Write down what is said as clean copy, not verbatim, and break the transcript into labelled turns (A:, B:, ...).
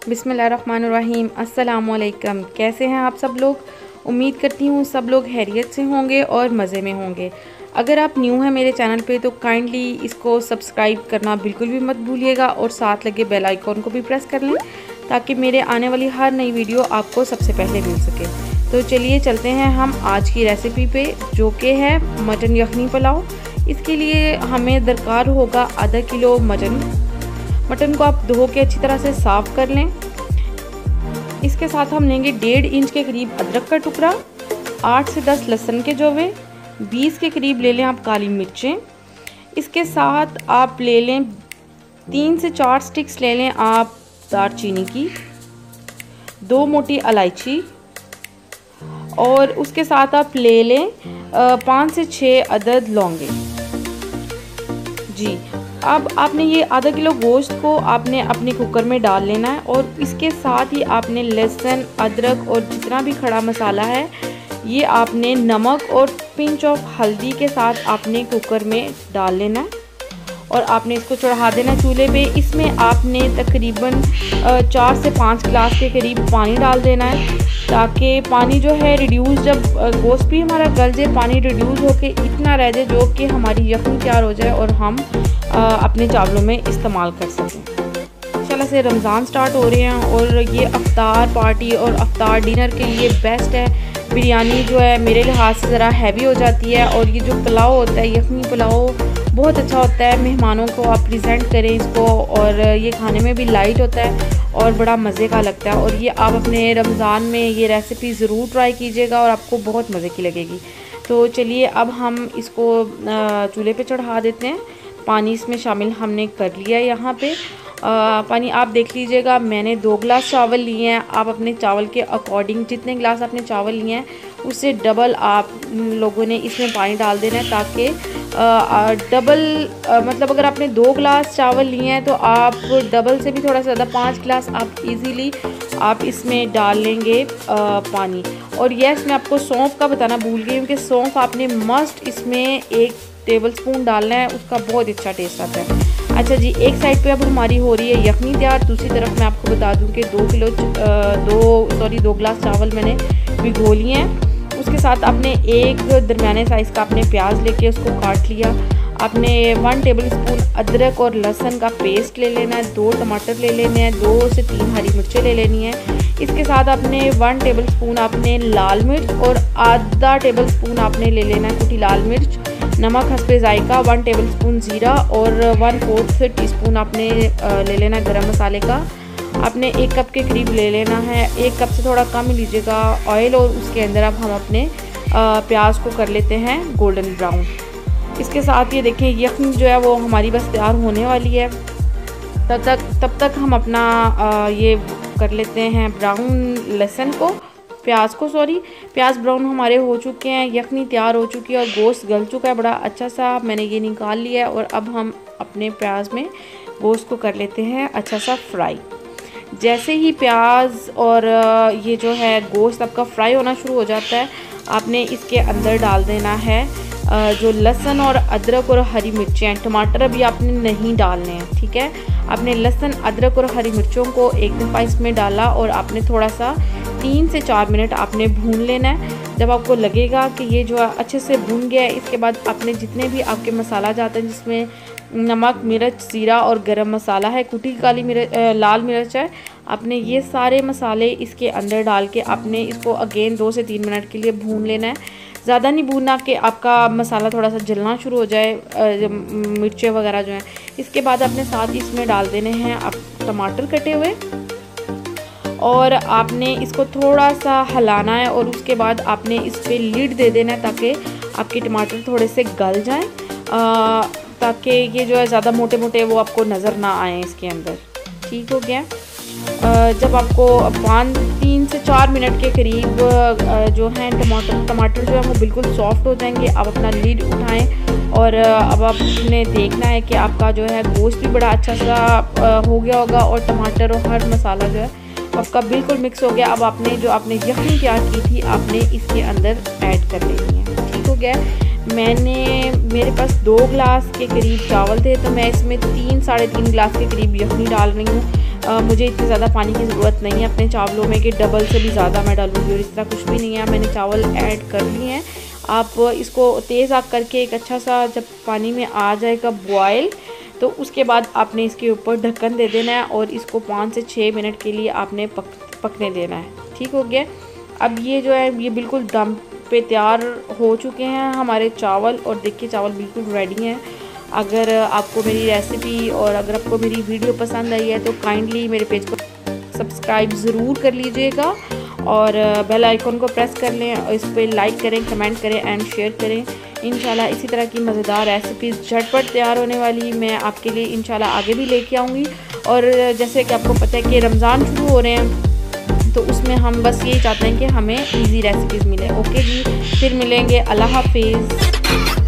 A: बिस्मिल्लाहिर्रहमानिर्रहीम। अस्सलामुअलैकुम। कैसे हैं आप सब लोग? उम्मीद करती हूँ सब लोग खैरियत से होंगे और मज़े में होंगे। अगर आप न्यू हैं मेरे चैनल पे तो काइंडली इसको सब्सक्राइब करना बिल्कुल भी मत भूलिएगा और साथ लगे बेल आइकॉन को भी प्रेस कर लें ताकि मेरे आने वाली हर नई वीडियो आपको सबसे पहले मिल सके। तो चलिए चलते हैं हम आज की रेसिपी पे, जो कि है मटन यखनी पुलाव। इसके लिए हमें दरकार होगा आधा किलो मटन को आप धो के अच्छी तरह से साफ़ कर लें। इसके साथ हम लेंगे 1.5 इंच के करीब अदरक का टुकड़ा, 8 से 10 लहसुन के जवे, 20 के करीब ले लें आप काली मिर्चें। इसके साथ आप ले लें 3 से 4 स्टिक्स ले लें आप दालचीनी की, 2 मोटी इलायची, और उसके साथ आप ले लें 5 से 6 अदद लौंगे। जी, अब आपने ये आधा किलो गोश्त को आपने अपने कुकर में डाल लेना है और इसके साथ ही आपने लहसुन, अदरक और जितना भी खड़ा मसाला है ये आपने नमक और पिंच ऑफ हल्दी के साथ आपने कुकर में डाल लेना है और आपने इसको चढ़ा देना चूल्हे पे। इसमें आपने तकरीबन 4 से 5 गिलास के करीब पानी डाल देना है ताकि पानी जो है रिड्यूस, जब गोश्त भी हमारा गल जाए पानी रिड्यूस होके इतना रह जाए जो कि हमारी यखनी तैयार हो जाए और हम अपने चावलों में इस्तेमाल कर सकें। इंशाल्लाह से रमज़ान स्टार्ट हो रहे हैं और ये अफ्तार पार्टी और अफ्तार डिनर के लिए बेस्ट है। बिरयानी जो है मेरे लिहाज से ज़रा हैवी हो जाती है और ये जो पुलाव होता है यखनी पुलाव बहुत अच्छा होता है। मेहमानों को आप प्रेजेंट करें इसको और ये खाने में भी लाइट होता है और बड़ा मज़े का लगता है। और ये आप अपने रमज़ान में ये रेसिपी ज़रूर ट्राई कीजिएगा और आपको बहुत मज़े की लगेगी। तो चलिए अब हम इसको चूल्हे पे चढ़ा देते हैं। पानी इसमें शामिल हमने कर लिया है। यहाँ पे पानी आप देख लीजिएगा, मैंने 2 गिलास चावल लिए हैं। आप अपने चावल के अकॉर्डिंग जितने गिलास आपने चावल लिए हैं उससे डबल आप लोगों ने इसमें पानी डाल देना है ताकि डबल मतलब अगर आपने 2 गिलास चावल लिए हैं तो आप डबल से भी थोड़ा सा ज़्यादा 5 गिलास आप इजीली आप इसमें डाल लेंगे पानी। और यस, मैं आपको सौंफ का बताना भूल गई क्योंकि सौंफ आपने मस्ट इसमें 1 टेबलस्पून डालना है, उसका बहुत अच्छा टेस्ट आता है। अच्छा जी, एक साइड पे अब हमारी हो रही है यखनी तैयार। दूसरी तरफ मैं आपको बता दूं कि 2 गिलास चावल मैंने भिगो लिए हैं। उसके साथ आपने एक दरमियाने साइज़ का आपने प्याज लेके उसको काट लिया। आपने 1 टेबलस्पून अदरक और लहसुन का पेस्ट ले लेना है, 2 टमाटर ले लेने हैं, 2 से 3 हरी मिर्चें ले लेनी है। इसके साथ आपने 1 टेबलस्पून आपने लाल मिर्च और आधा टेबलस्पून आपने ले लेना है कुटी लाल मिर्च, नमक हस्बे जायका, 1 टेबलस्पून ज़ीरा और 1/4 टीस्पून आपने ले लेना गरम मसाले का। आपने 1 कप के करीब ले लेना है, 1 कप से थोड़ा कम ही लीजिएगा ऑयल। और उसके अंदर अब हम अपने प्याज को कर लेते हैं गोल्डन ब्राउन। इसके साथ ये देखें यखनी जो है वो हमारी बस तैयार होने वाली है। तब तक हम अपना ये कर लेते हैं ब्राउन लहसुन को, प्याज ब्राउन हमारे हो चुके हैं, यखनी तैयार हो चुकी है और गोश्त गल चुका है बड़ा अच्छा सा। मैंने ये निकाल लिया है और अब हम अपने प्याज में गोश्त को कर लेते हैं अच्छा सा फ्राई। जैसे ही प्याज और ये जो है गोश्त आपका फ्राई होना शुरू हो जाता है आपने इसके अंदर डाल देना है जो लहसुन और अदरक और हरी मिर्चें। टमाटर अभी आपने नहीं डालने हैं, ठीक है। आपने लहसुन, अदरक और हरी मिर्चों को एक दफ़ा इसमें डाला और आपने थोड़ा सा 3 से 4 मिनट आपने भून लेना है। जब आपको लगेगा कि ये जो अच्छे से भून गया है, इसके बाद आपने जितने भी आपके मसाला जाते हैं जिसमें नमक, मिर्च, ज़ीरा और गरम मसाला है, कुटी काली मिर्च, लाल मिर्च है, आपने ये सारे मसाले इसके अंदर डाल के आपने इसको अगेन 2 से 3 मिनट के लिए भून लेना है। ज़्यादा नहीं भूनना कि आपका मसाला थोड़ा सा जलना शुरू हो जाए, मिर्चें वगैरह जो हैं। इसके बाद आपने साथ इसमें डाल देने हैं आप टमाटर कटे हुए और आपने इसको थोड़ा सा हिलाना है और उसके बाद आपने इस पर लीड दे देना है ताकि आपके टमाटर थोड़े से गल जाएं, ताकि ये जो है ज़्यादा मोटे मोटे वो आपको नज़र ना आए इसके अंदर। ठीक हो गया। जब आपको 3 से 4 मिनट के करीब जो हैं टमाटर जो है वो बिल्कुल सॉफ्ट हो जाएंगे, आप अपना लीड उठाएं और अब आपने देखना है कि आपका जो है गोश्त भी बड़ा अच्छा सा हो गया होगा और टमाटर और हर मसाला जो है आपका बिल्कुल मिक्स हो गया। अब आपने यखनी तैयार की थी आपने इसके अंदर ऐड कर लेनी है। ठीक हो गया। मेरे पास 2 गिलास के करीब चावल थे तो मैं इसमें 3 साढ़े 3 गिलास के करीब यखनी डाल रही हूँ। मुझे इतनी ज़्यादा पानी की ज़रूरत नहीं है अपने चावलों में कि डबल से भी ज़्यादा मैं डालूँगी, और इस तरह कुछ भी नहीं है। मैंने चावल ऐड कर लिए हैं। आप इसको तेज़ आग करके एक अच्छा सा जब पानी में आ जाएगा बॉयल, तो उसके बाद आपने इसके ऊपर ढक्कन दे देना है और इसको 5 से 6 मिनट के लिए आपने पकने देना है। ठीक हो गया। अब ये जो है ये बिल्कुल दम पे तैयार हो चुके हैं हमारे चावल, और देखिए चावल बिल्कुल रेडी हैं। अगर आपको मेरी रेसिपी और अगर आपको मेरी वीडियो पसंद आई है तो काइंडली मेरे पेज को सब्सक्राइब ज़रूर कर लीजिएगा और बेल आइकन को प्रेस कर लें और इस पर लाइक करें, कमेंट करें एंड शेयर करें। इंशाल्लाह इसी तरह की मज़ेदार रेसिपीज़ झटपट तैयार होने वाली मैं आपके लिए इंशाल्लाह आगे भी लेके आऊँगी। और जैसे कि आपको पता है कि रमज़ान शुरू हो रहे हैं, तो उसमें हम बस यही चाहते हैं कि हमें इजी रेसिपीज़ मिले। ओके जी, फिर मिलेंगे। अल्लाह हाफिज़।